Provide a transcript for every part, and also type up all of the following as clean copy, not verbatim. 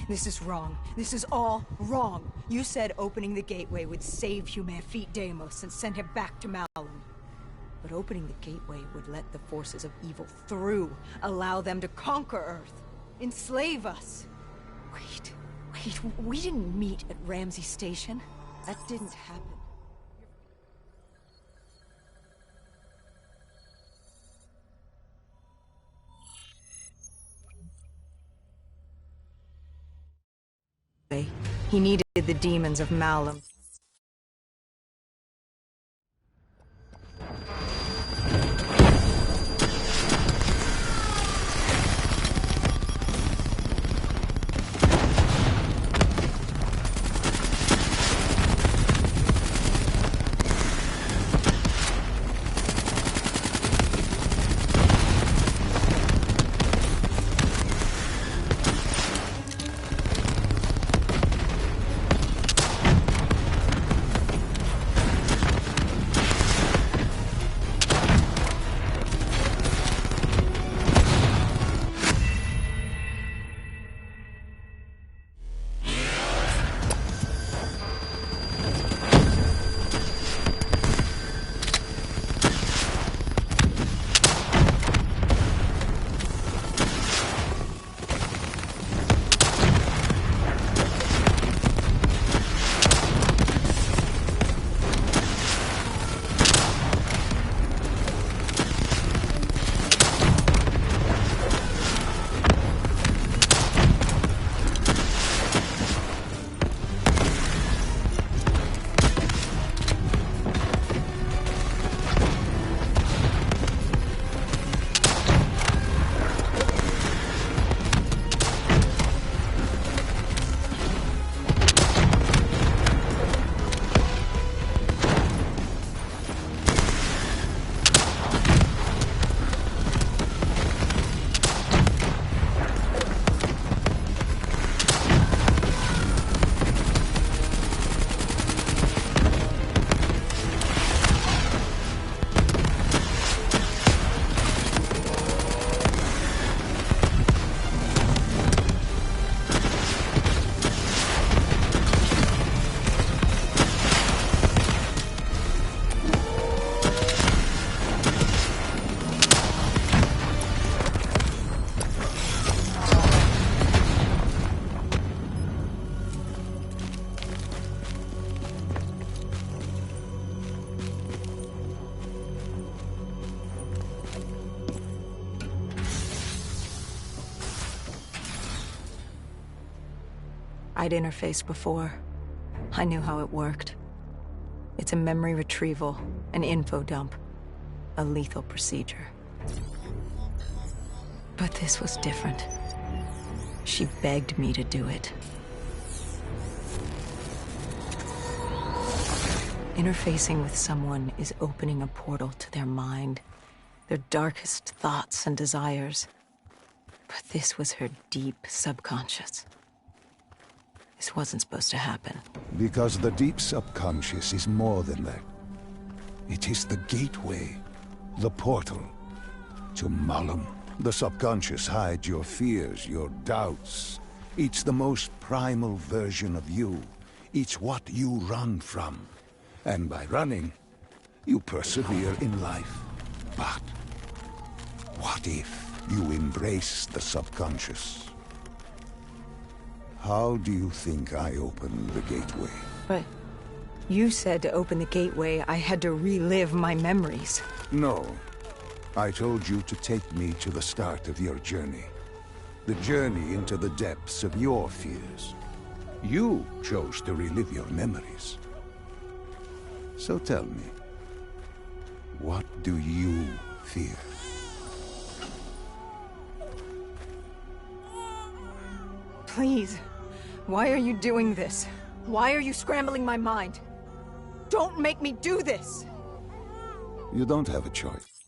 This is wrong. This is all wrong. You said opening the gateway would save Humefeet Deimos and send him back to Malum. But opening the gateway would let the forces of evil through, allow them to conquer Earth, enslave us. Wait, we didn't meet at Ramsey Station. That didn't happen. He needed the demons of Malum. I'd interfaced before. I knew how it worked. It's a memory retrieval, an info dump, a lethal procedure. But this was different. She begged me to do it. Interfacing with someone is opening a portal to their mind, their darkest thoughts and desires. But this was her deep subconscious. This wasn't supposed to happen. Because the deep subconscious is more than that. It is the gateway, the portal to Malum. The subconscious hides your fears, your doubts. It's the most primal version of you. It's what you run from. And by running, you persevere in life. But what if you embrace the subconscious? How do you think I opened the gateway? But you said to open the gateway, I had to relive my memories. No. I told you to take me to the start of your journey. The journey into the depths of your fears. You chose to relive your memories. So tell me, what do you fear? Please, why are you doing this? Why are you scrambling my mind? Don't make me do this! You don't have a choice.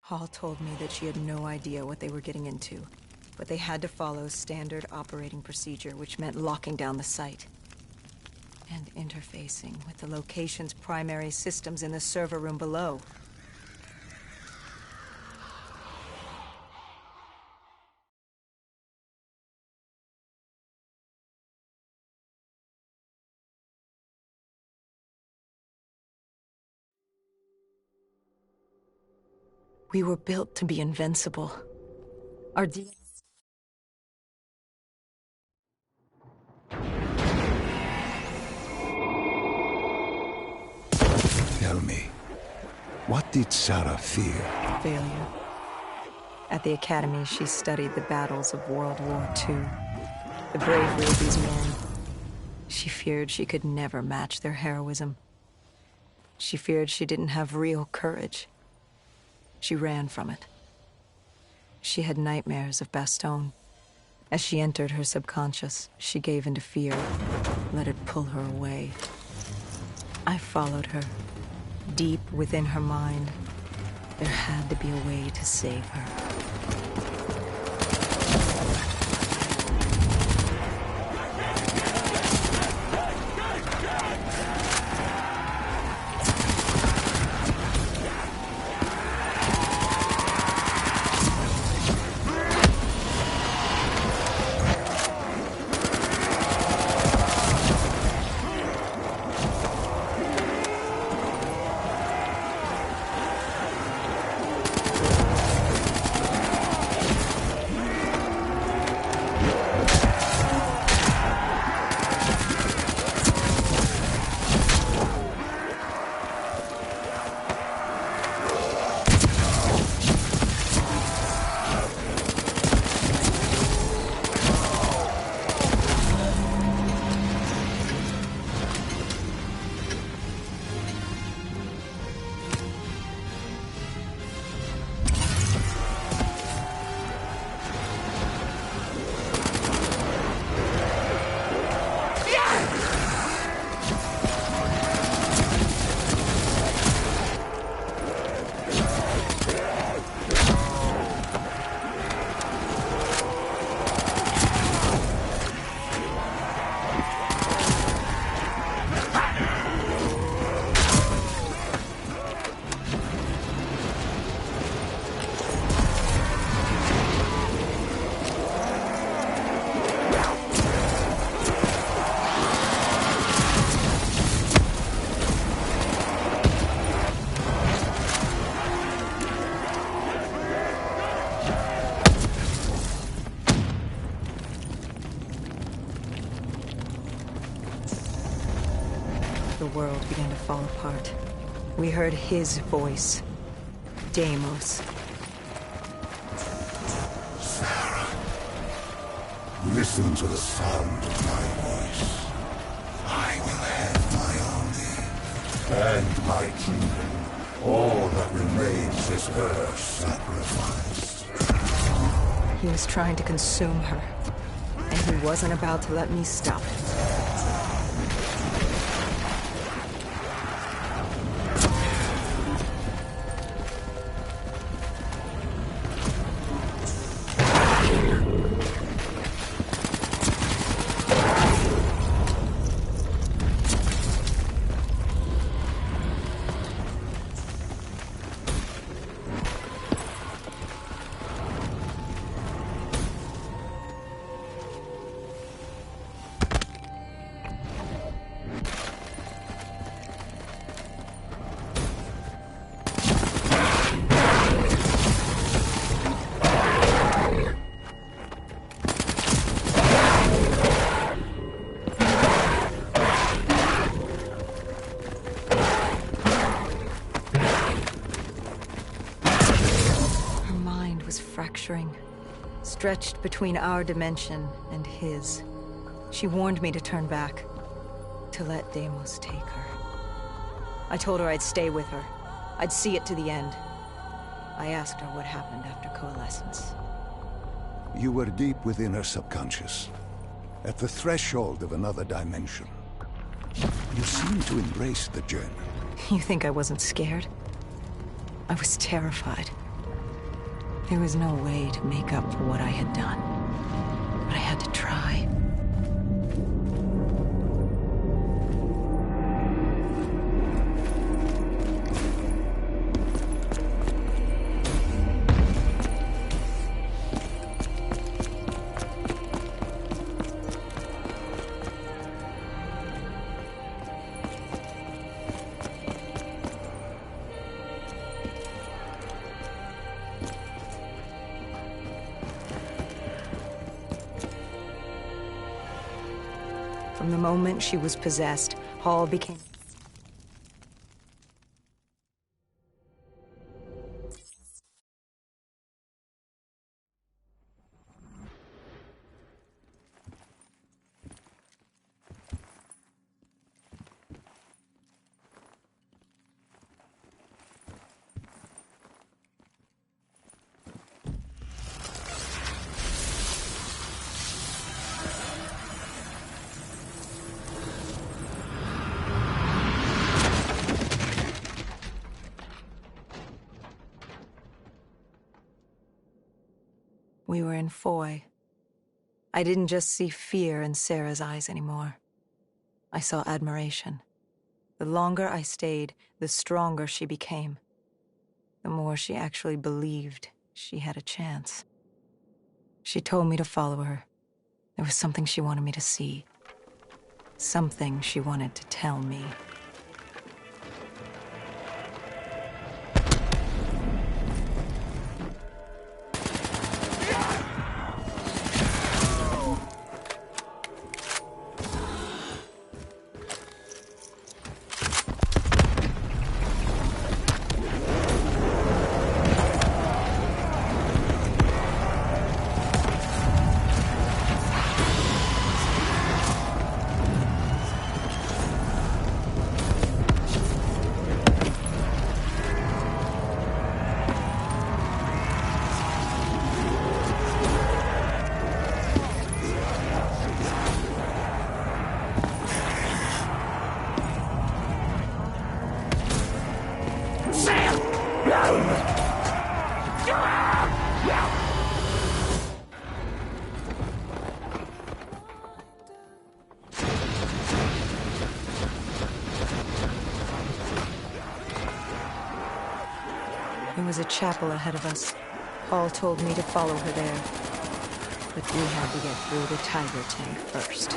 Hall told me that she had no idea what they were getting into, but they had to follow standard operating procedure, which meant locking down the site and interfacing with the location's primary systems in the server room below. We were built to be invincible. Our DNA... Tell me, what did Sarah fear? Failure. At the Academy, she studied the battles of World War II. The bravery of these men. She feared she could never match their heroism. She feared she didn't have real courage. She ran from it. She had nightmares of Bastogne. As she entered her subconscious, she gave into fear, let it pull her away. I followed her. Deep within her mind, there had to be a way to save her. The world began to fall apart. We heard his voice. Deimos. Sarah, listen to the sound of my voice. I will have my army and my kingdom. All that remains is her sacrifice. He was trying to consume her, and he wasn't about to let me stop him. Fracturing, stretched between our dimension and his. She warned me to turn back, to let Deimos take her. I told her I'd stay with her. I'd see it to the end. I asked her what happened after coalescence. You were deep within her subconscious, at the threshold of another dimension. You seemed to embrace the journey. You think I wasn't scared? I was terrified. There was no way to make up for what I had done, but I had to try. From the moment she was possessed, Hall became... We were in Foy. I didn't just see fear in Sarah's eyes anymore. I saw admiration. The longer I stayed, the stronger she became. The more she actually believed she had a chance. She told me to follow her. There was something she wanted me to see. Something she wanted to tell me. There was a chapel ahead of us. Hall told me to follow her there. But we had to get through the tiger tank first.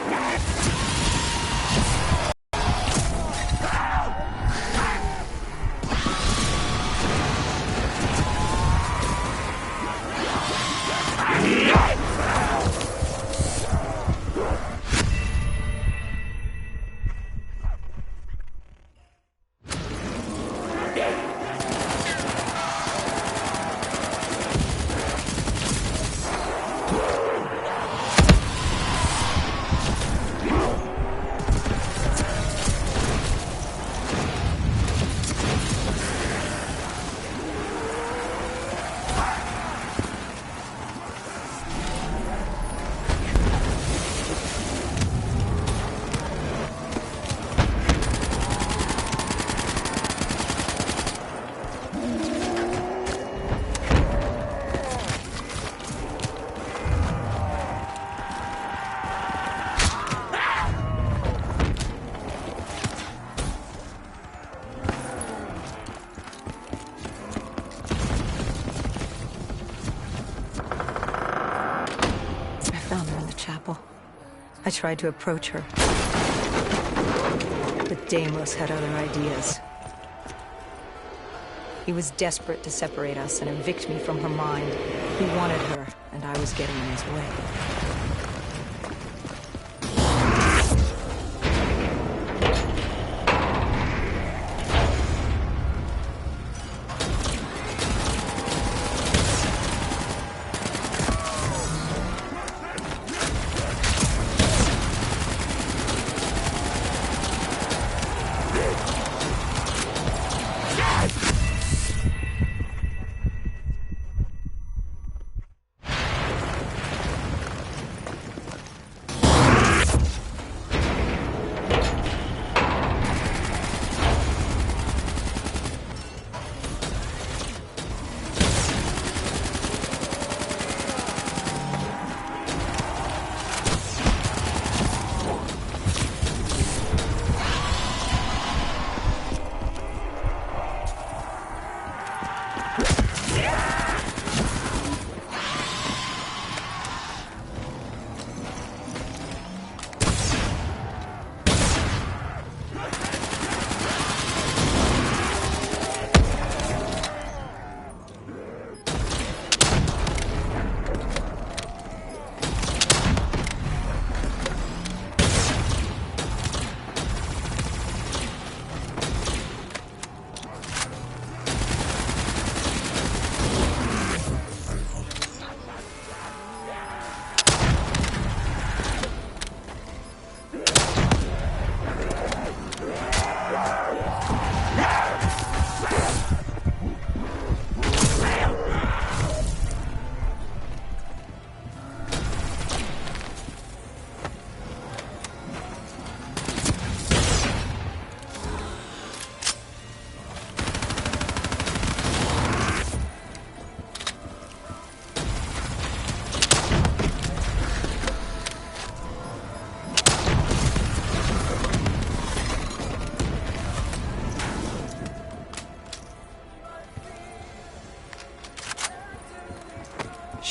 I tried to approach her, but Deimos had other ideas. He was desperate to separate us and evict me from her mind. He wanted her, and I was getting in his way.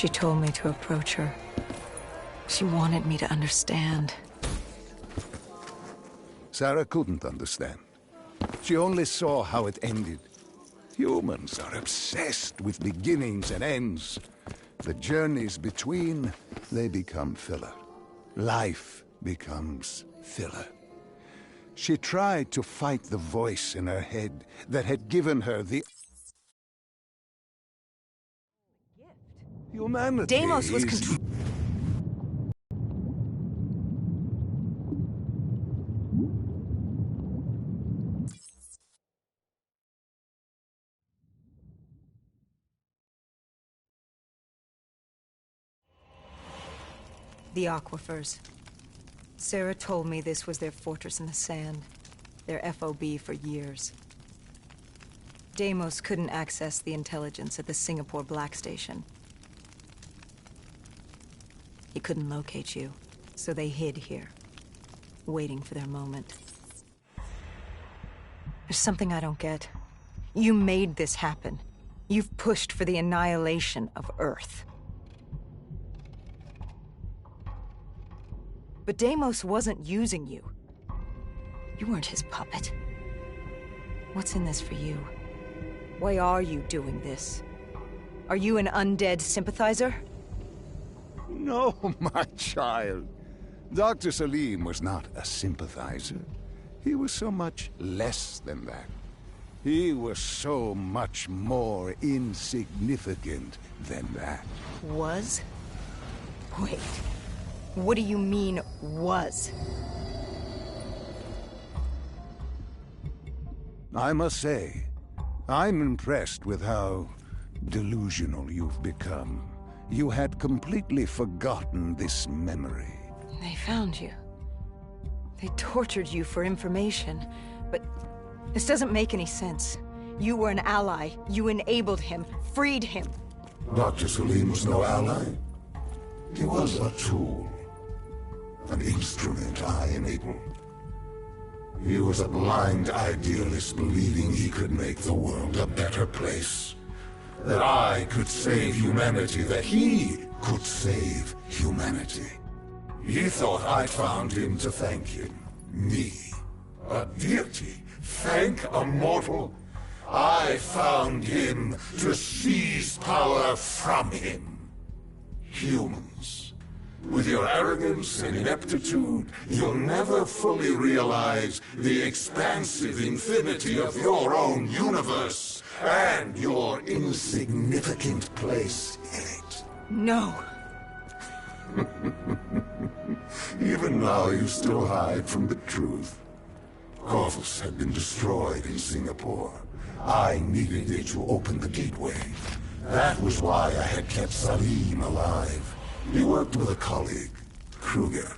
She told me to approach her. She wanted me to understand. Sarah couldn't understand. She only saw how it ended. Humans are obsessed with beginnings and ends. The journeys between, they become filler. Life becomes filler. She tried to fight the voice in her head that had given her the humanity. Deimos was the aquifers. Sarah told me this was their fortress in the sand, their FOB for years. Deimos couldn't access the intelligence at the Singapore Black Station. He couldn't locate you, so they hid here, waiting for their moment. There's something I don't get. You made this happen. You've pushed for the annihilation of Earth. But Deimos wasn't using you. You weren't his puppet. What's in this for you? Why are you doing this? Are you an undead sympathizer? No, my child. Dr. Salim was not a sympathizer. He was so much less than that. He was so much more insignificant than that. Was? Wait. What do you mean, was? I must say, I'm impressed with how delusional you've become. You had completely forgotten this memory. They found you. They tortured you for information, but this doesn't make any sense. You were an ally. You enabled him, freed him. Dr. Salim was no ally. He was a tool. An instrument I enabled. He was a blind idealist believing he could make the world a better place. That I could save humanity, that he could save humanity. He thought I'd found him to thank him. Me, a deity, thank a mortal? I found him to seize power from him. Humans, with your arrogance and ineptitude, you'll never fully realize the expansive infinity of your own universe and your insignificant place in it. No. Even now you still hide from the truth. Corvus had been destroyed in Singapore. I needed it to open the gateway. That was why I had kept Salim alive. He worked with a colleague, Kruger,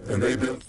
and they built...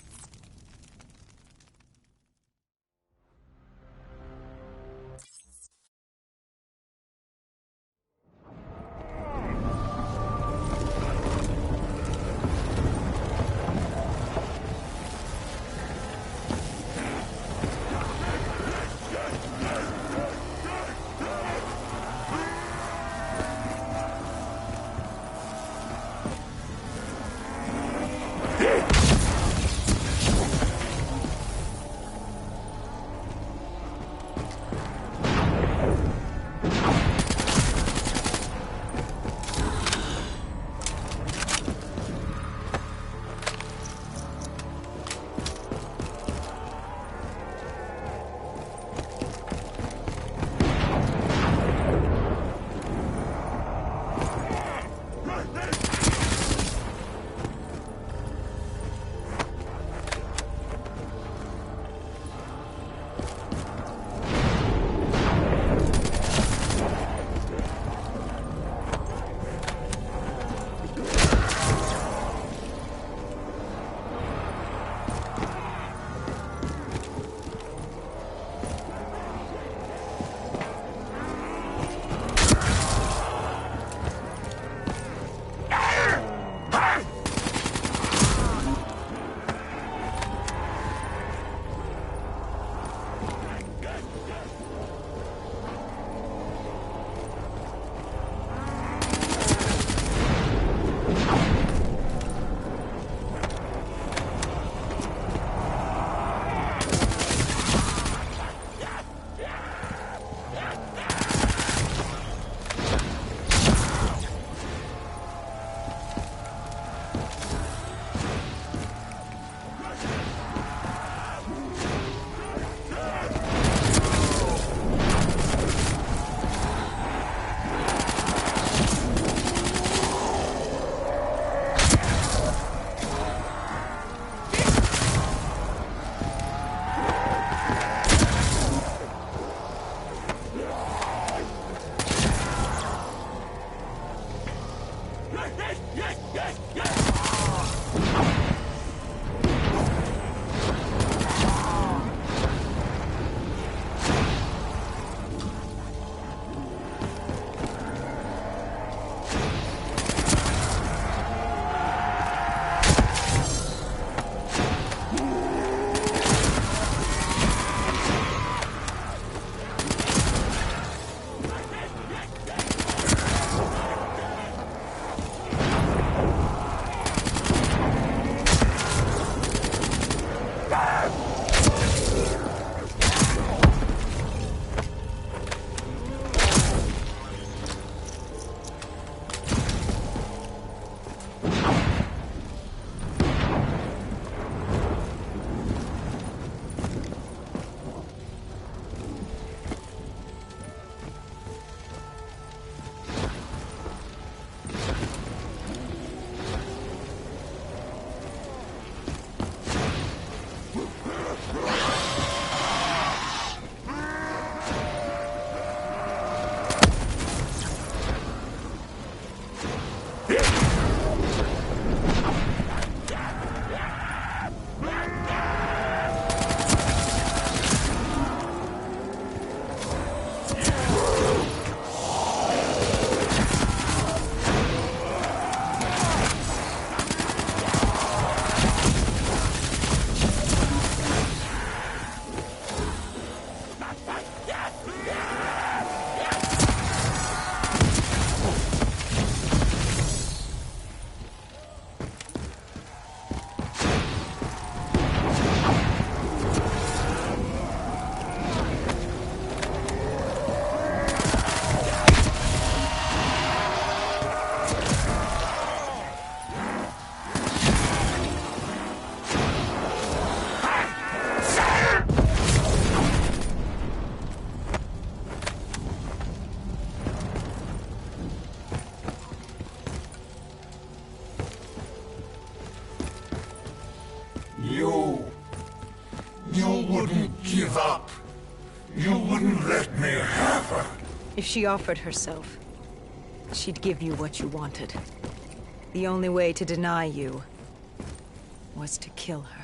You wouldn't give up. You wouldn't let me have her. If she offered herself, she'd give you what you wanted. The only way to deny you was to kill her.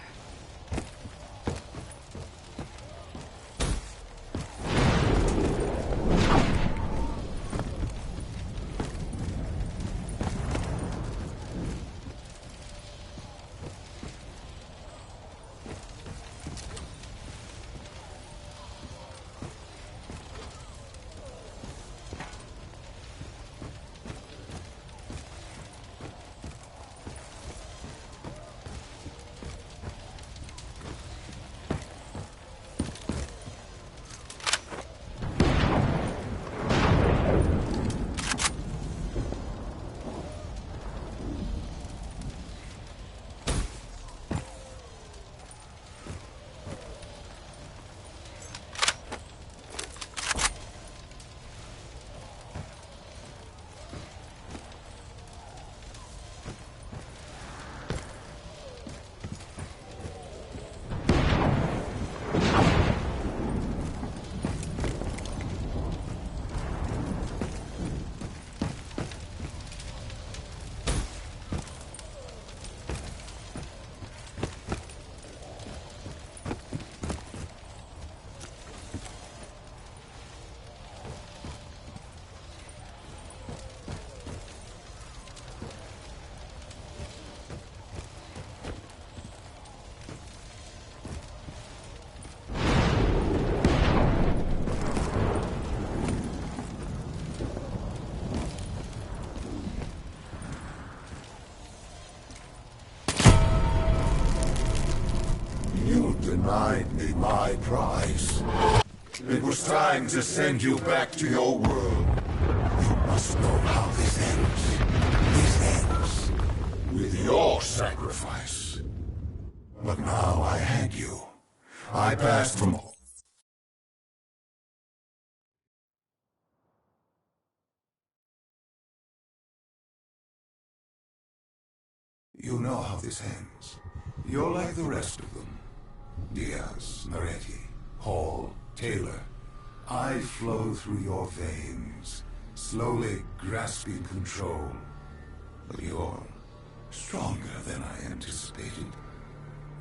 Denied me my prize. It was time to send you back to your world. You must know how this ends. This ends with your sacrifice. But now I had you. I passed from... You know how this ends. You're like the rest of them. Diaz, Moretti, Hall, Taylor. I flow through your veins, slowly grasping control. But you're stronger than I anticipated.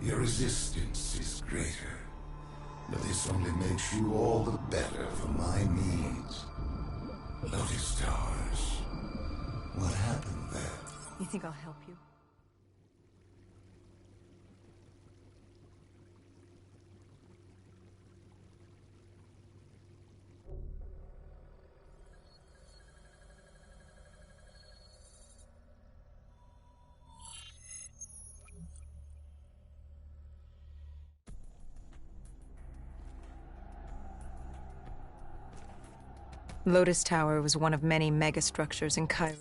Your resistance is greater. But this only makes you all the better for my needs. Lotus Towers. What happened there? You think I'll help you? Lotus Tower was one of many megastructures in Cairo.